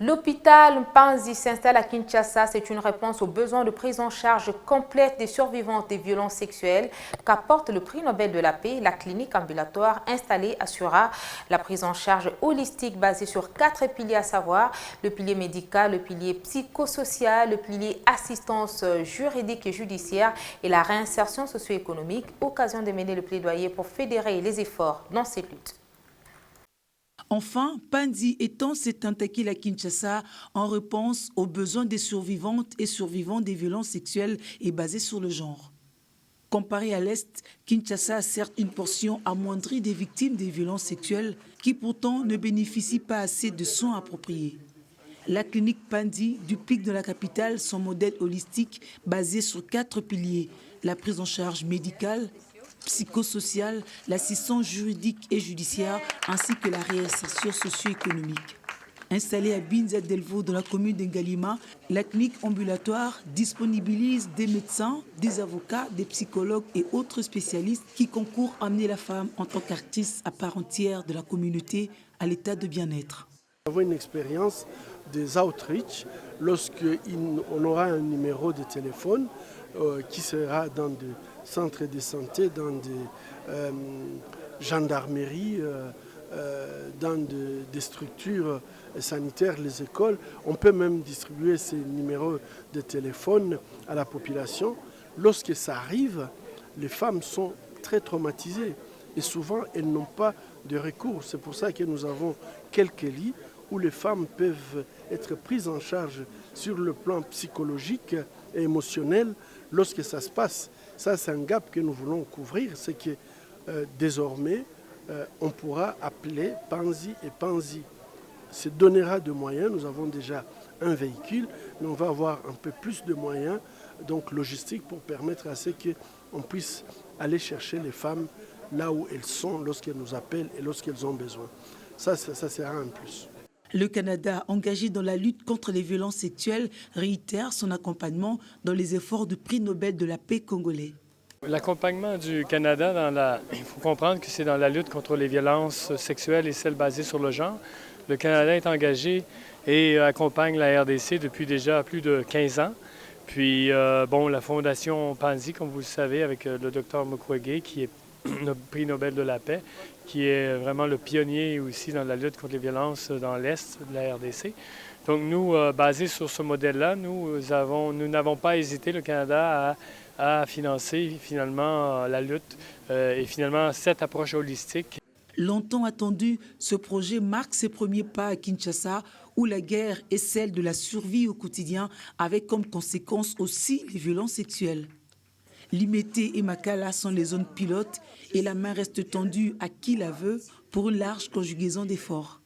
L'hôpital Panzi s'installe à Kinshasa. C'est une réponse aux besoins de prise en charge complète des survivantes des violences sexuelles qu'apporte le prix Nobel de la paix. La clinique ambulatoire installée assurera la prise en charge holistique basée sur 4 piliers, à savoir le pilier médical, le pilier psychosocial, le pilier assistance juridique et judiciaire et la réinsertion socio-économique. Occasion de mener le plaidoyer pour fédérer les efforts dans cette lutte. Enfin, Panzi étend ses tentacules à Kinshasa en réponse aux besoins des survivantes et survivants des violences sexuelles et basées sur le genre. Comparé à l'Est, Kinshasa a certes une portion amoindrie des victimes des violences sexuelles qui pourtant ne bénéficient pas assez de soins appropriés. La clinique Panzi duplique dans la capitale son modèle holistique basé sur 4 piliers: la prise en charge médicale, psychosociale, l'assistance juridique et judiciaire, ainsi que la réinsertion socio-économique. Installée à Binza Delvaux dans la commune d'Ngalima, la clinique ambulatoire disponibilise des médecins, des avocats, des psychologues et autres spécialistes qui concourent à amener la femme en tant qu'artiste à part entière de la communauté à l'état de bien-être. Nous avons une expérience des outreach lorsqu'on aura un numéro de téléphone qui sera dans des centres de santé, dans des gendarmeries, dans des structures sanitaires, les écoles. On peut même distribuer ces numéros de téléphone à la population. Lorsque ça arrive, les femmes sont très traumatisées et souvent elles n'ont pas de recours. C'est pour ça que nous avons quelques lits où les femmes peuvent être prises en charge sur le plan psychologique et émotionnel lorsque ça se passe. Ça, c'est un gap que nous voulons couvrir, c'est que désormais, on pourra appeler Panzi et Panzi. Ça donnera de moyens, nous avons déjà un véhicule, mais on va avoir un peu plus de moyens donc logistiques pour permettre à ce qu'on puisse aller chercher les femmes là où elles sont lorsqu'elles nous appellent et lorsqu'elles ont besoin. Ça sera un plus. Le Canada, engagé dans la lutte contre les violences sexuelles, réitère son accompagnement dans les efforts du prix Nobel de la paix congolais. L'accompagnement du Canada, il faut comprendre que c'est dans la lutte contre les violences sexuelles et celles basées sur le genre. Le Canada est engagé et accompagne la RDC depuis déjà plus de 15 ans. Puis, la Fondation Panzi, comme vous le savez, avec le Dr Mukwege, qui est le prix Nobel de la paix, qui est vraiment le pionnier aussi dans la lutte contre les violences dans l'Est de la RDC. Donc nous, basés sur ce modèle-là, nous n'avons pas hésité, le Canada, à financer finalement la lutte et finalement cette approche holistique. Longtemps attendu, ce projet marque ses premiers pas à Kinshasa, où la guerre est celle de la survie au quotidien, avec comme conséquence aussi les violences sexuelles. Limete et Makala sont les zones pilotes et la main reste tendue à qui la veut pour une large conjugaison d'efforts.